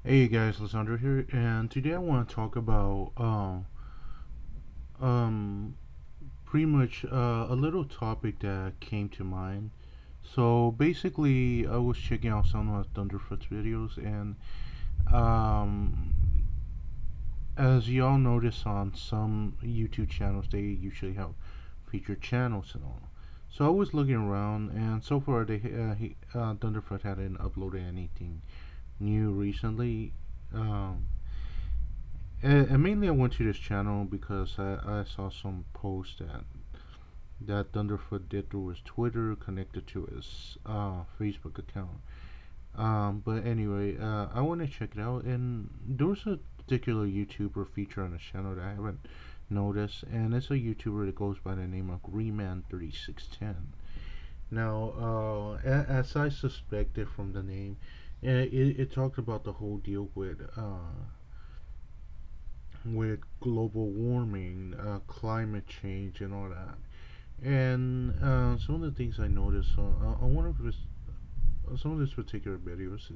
Hey guys, Lissandro here, and today I want to talk about um pretty much a little topic that came to mind. So basically, I was checking out some of Thunderfoot's videos, and um as y'all notice on some YouTube channels, they usually have featured channels and all. So I was looking around, and so far Thunderfoot hadn't uploaded anything new recently. Um, and mainly, I went to this channel because I saw some posts that Thunderfoot did through his Twitter connected to his Facebook account. But anyway, I want to check it out, and there was a particular YouTuber featured on the channel that I haven't noticed, and it's a YouTuber that goes by the name of Greenman3610. Now, as I suspected from the name, it talked about the whole deal with global warming, climate change, and all that. And some of the things I noticed on one of some of these particular videos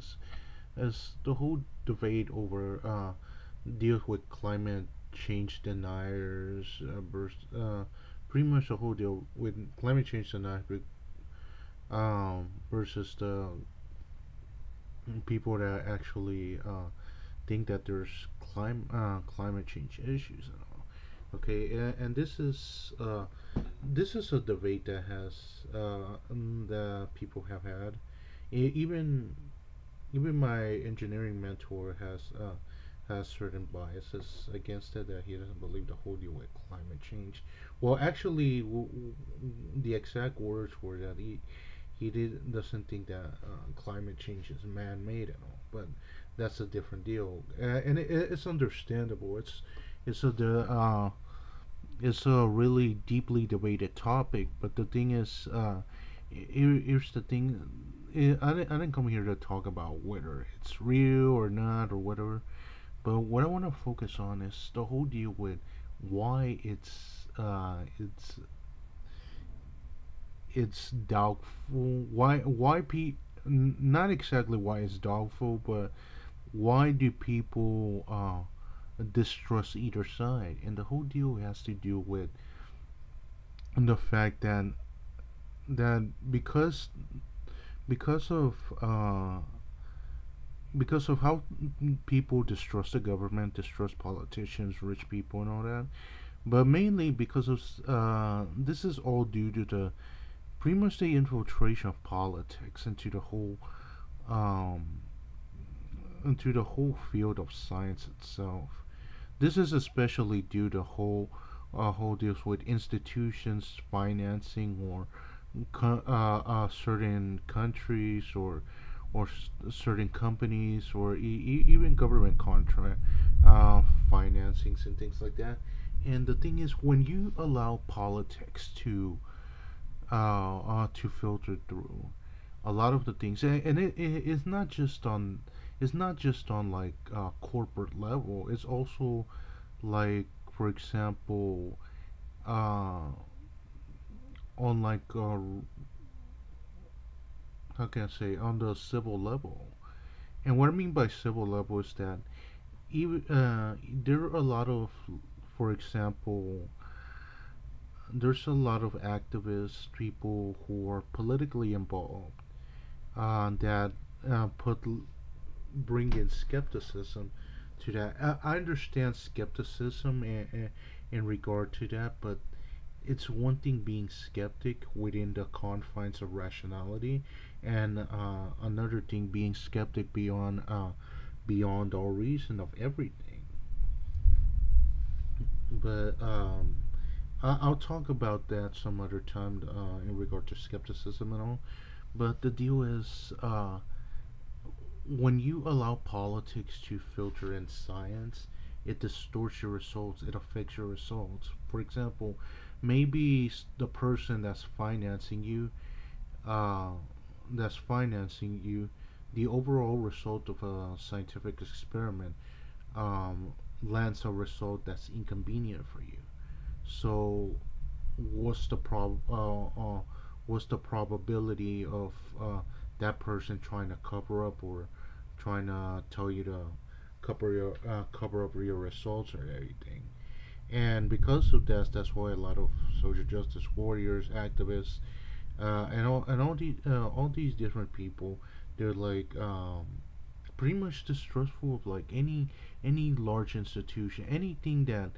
is the whole debate over deals with climate change deniers versus pretty much the whole deal with climate change deniers versus the people that actually think that there's climate change issues and all. Okay, and this is a debate that has that people have had. Even my engineering mentor has certain biases against it that he doesn't believe the whole deal with climate change. Well, actually, the exact words were that doesn't think that climate change is man-made and all, but that's a different deal, and it's understandable. It's a it's a really deeply debated topic, but the thing is, here's the thing. I didn't come here to talk about whether it's real or not or whatever, but what I want to focus on is the whole deal with why it's doubtful. Not exactly why it's doubtful, but why do people distrust either side? And the whole deal has to do with the fact that because of uh, because of how people distrust the government, distrust politicians, rich people, and all that. But mainly because of this is all due to the pretty much the infiltration of politics um, into the whole field of science itself. This is especially due to whole deals with institutions financing or certain countries or certain companies or even government contract financings and things like that. And the thing is, when you allow politics to filter through a lot of the things, and it's not just on like corporate level. It's also like, for example, uh, on like how can I say, on the civil level. And what I mean by civil level is that even there are a lot of, for example, there's a lot of activists, people who are politically involved that put bring in skepticism to that. I understand skepticism in regard to that, but it's one thing being skeptic within the confines of rationality, and another thing being skeptic beyond all reason of everything. But I'll talk about that some other time in regard to skepticism and all. But the deal is, when you allow politics to filter in science, it distorts your results. It affects your results. For example, maybe the person uh, that's financing you, the overall result of a scientific experiment um, lands a result that's inconvenient for you. So, what's the what's the probability of that person trying to cover up or trying to tell you to cover up your results or everything. And because of that, that's why a lot of social justice warriors, activists, and all these different people, they're like pretty much distrustful of like any large institution, anything that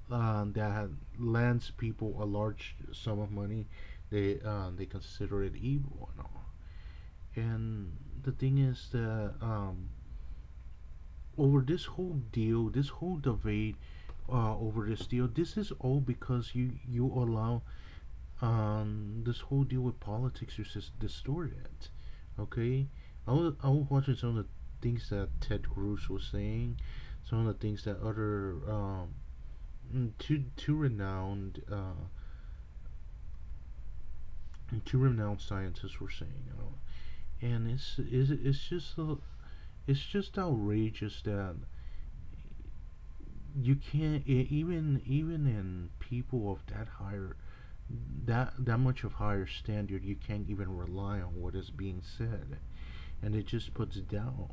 that lands people a large sum of money, they consider it evil and all. And the thing is that over this whole deal, this whole debate over this deal, this is all because you allow this whole deal with politics is just distorted. Okay, I was watching some of the things that Ted Cruz was saying, some of the things that other two renowned two renowned scientists were saying, you know, and it's just outrageous that you can't even in people of that higher that much of higher standard, you can't even rely on what is being said, and it just puts down.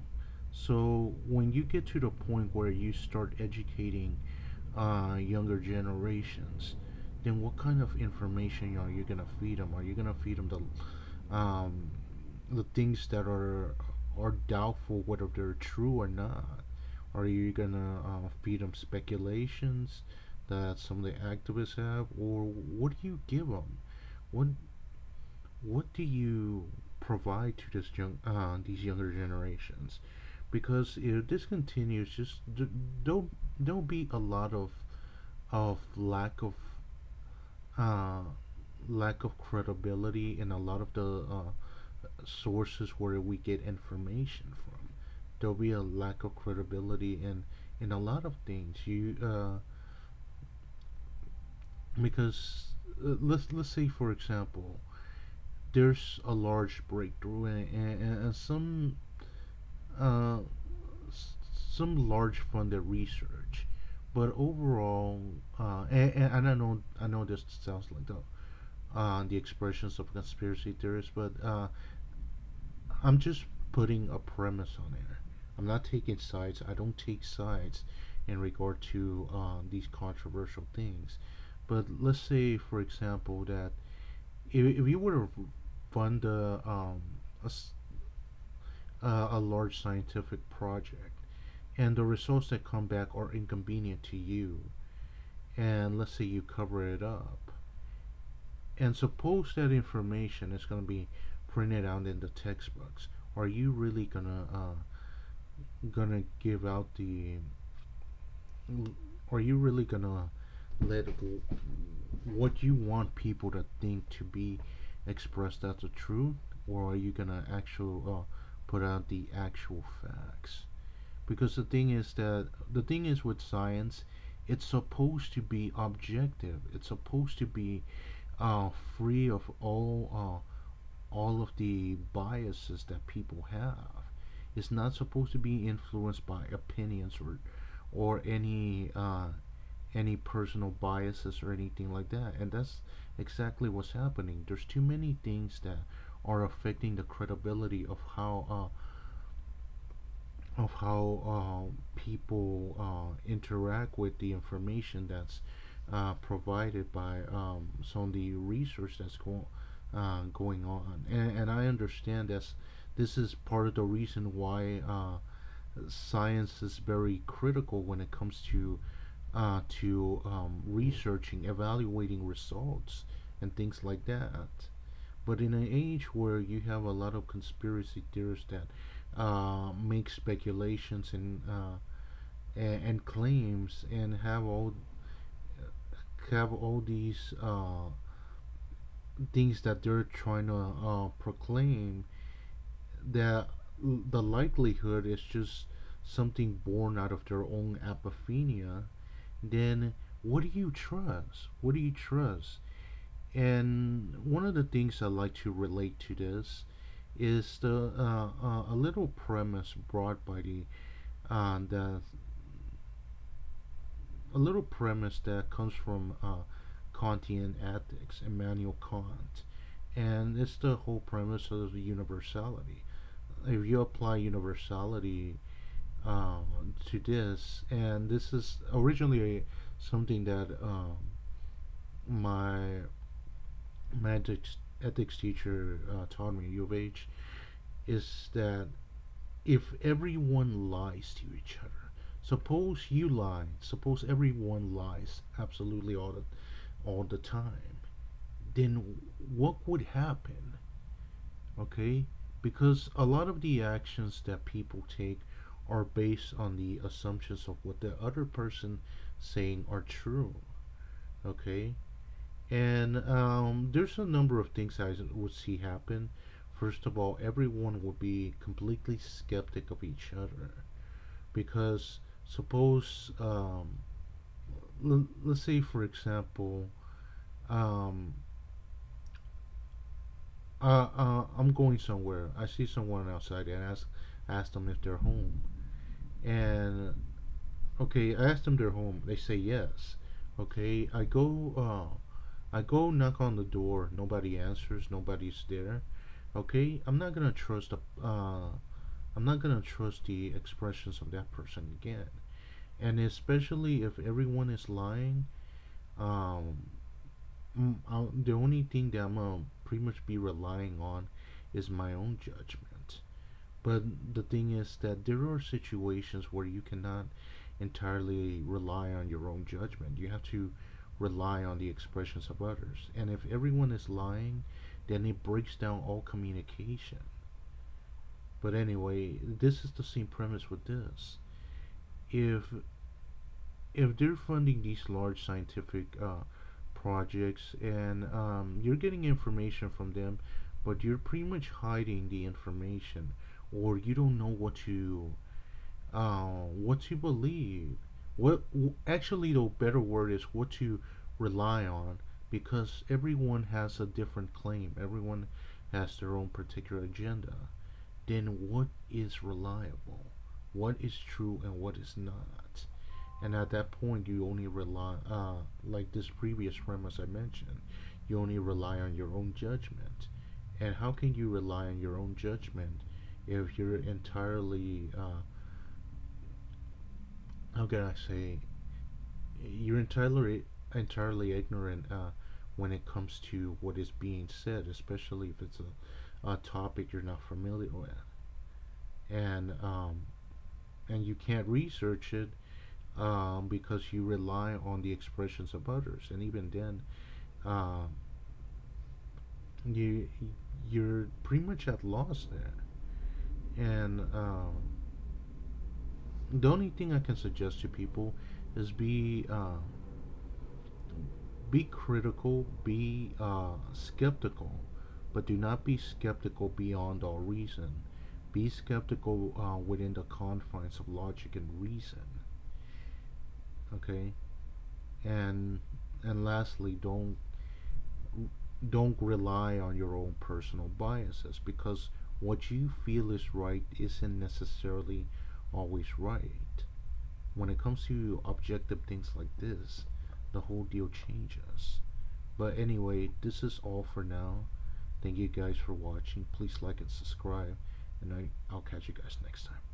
So when you get to the point where you start educating younger generations, then what kind of information are you gonna feed them? Are you gonna feed them the things that are doubtful whether they're true or not? Are you gonna feed them speculations that some of the activists have, or what do you give them? What what do you provide to these younger generations? Because if this continues, just there'll be a lot of uh, lack of credibility in a lot of the sources where we get information from. There'll be a lack of credibility in a lot of things. You because let's say for example, there's a large breakthrough and uh, some large funded research, but overall, and I know this sounds like the expressions of conspiracy theorists, but I'm just putting a premise on it. I'm not taking sides. I don't take sides in regard to these controversial things. But let's say, for example, that if you were to fund a, a large scientific project, and the results that come back are inconvenient to you, and let's say you cover it up, and suppose that information is going to be printed out in the textbooks, are you really gonna give out the are you really gonna let what you want people to think to be expressed as the truth, or are you gonna actually put out the actual facts? Because the thing is with science, it's supposed to be objective. It's supposed to be free of all of the biases that people have. It's not supposed to be influenced by opinions or any personal biases or anything like that. And that's exactly what's happening. There's too many things that are affecting the credibility of how people interact with the information that's provided by some of the research that's going on. And I understand this is part of the reason why science is very critical when it comes to researching, evaluating results, and things like that. But in an age where you have a lot of conspiracy theorists that make speculations and claims and have all these things that they're trying to proclaim, that the likelihood is just something born out of their own apophenia, then what do you trust? What do you trust? And one of the things I like to relate to this is the a little premise brought by the a little premise that comes from Kantian ethics, Immanuel Kant, and it's the whole premise of the universality. if you apply universality uh, to this, and this is originally something that my ethics teacher taught me at U of H, is that if everyone lies to each other, suppose you lie, suppose everyone lies absolutely all the time, then what would happen? Okay, because a lot of the actions that people take are based on the assumptions of what the other person saying are true. Okay, and there's a number of things I would see happen. First of all, everyone would be completely skeptic of each other because suppose let's say for example um, I'm going somewhere. I see someone outside and ask them if they're home. And okay, I ask them they're home. They say yes. Okay, I go knock on the door. Nobody answers. Nobody's there. Okay, I'm not gonna trust the expressions of that person again. And especially if everyone is lying, um, the only thing that I'm gonna pretty much be relying on is my own judgment. But the thing is that there are situations where you cannot entirely rely on your own judgment. You have to rely on the expressions of others. And if everyone is lying, then it breaks down all communication. But anyway, this is the same premise with this. If if they're funding these large scientific projects and you're getting information from them, but you're pretty much hiding the information, or you don't know what to believe. What actually the better word is what to rely on, because everyone has a different claim. Everyone has their own particular agenda. Then what is reliable? What is true and what is not? And at that point, you only rely, like this previous premise I mentioned, you only rely on your own judgment. And how can you rely on your own judgment if you're entirely, how can I say, you're entirely ignorant when it comes to what is being said, especially if it's a topic you're not familiar with, and and you can't research it because you rely on the expressions of others, and even then, um, you you're pretty much at loss there. And the only thing I can suggest to people is be critical, be skeptical, but do not be skeptical beyond all reason. Be skeptical within the confines of logic and reason. Okay, and lastly, don't rely on your own personal biases, because what you feel is right isn't necessarily always right. When it comes to objective things like this, the whole deal changes. But anyway, this is all for now. Thank you guys for watching. Please like and subscribe, and I'll catch you guys next time.